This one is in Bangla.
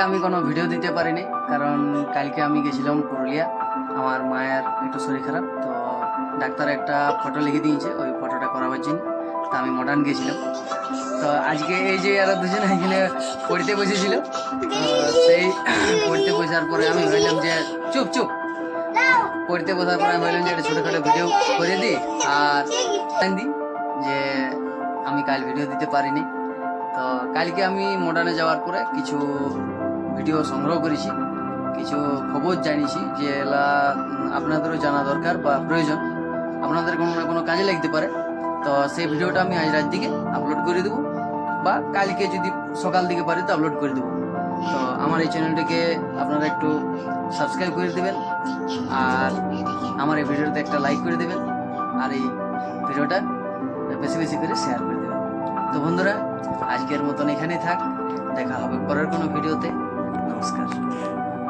আমি কোনো ভিডিও দিতে পারিনি, কারণ কালকে আমি গেছিলাম পুরুলিয়া। আমার মায়ের একটু শরীর খারাপ, তো ডাক্তার একটা ফটো লিখে দিয়েছে ওই ফটোটা করাবার জন্য, তো আমি মডার্ন গেছিলাম। তো আজকে এই যে আরো দুজন এখানে পড়তে বসেছিল, তো সেই পড়তে বসার পরে আমি ভাবলাম যে চুপ চুপ পড়তে বসার পরে আমি ভাবলাম যে একটা ছোটোখাটো ভিডিও করে দিই আর দিই যে আমি কাল ভিডিও দিতে পারিনি। তো কালকে আমি মডার্নে যাওয়ার পরে কিছু ভিডিও সংগ্রহ করেছি, কিছু খবর জানিয়েছি যে এলা আপনাদেরও জানা দরকার বা প্রয়োজন, আপনাদের কোনো না কোনো কাজে লাগতে পারে। তো সেই ভিডিওটা আমি আজ রাত দিকে আপলোড করে দেবো, বা কালকে যদি সকাল দিকে পারি তো আপলোড করে দেবো। তো আমার এই চ্যানেলটিকে আপনারা একটু সাবস্ক্রাইব করে দেবেন, আর আমার এই ভিডিওতে একটা লাইক করে দেবেন, আর এই ভিডিওটা বেশি বেশি করে শেয়ার করে দেবেন। তো বন্ধুরা, আজকের মতন এখানেই থাক, দেখা হবে পরের কোনো ভিডিওতে। নমস্কার।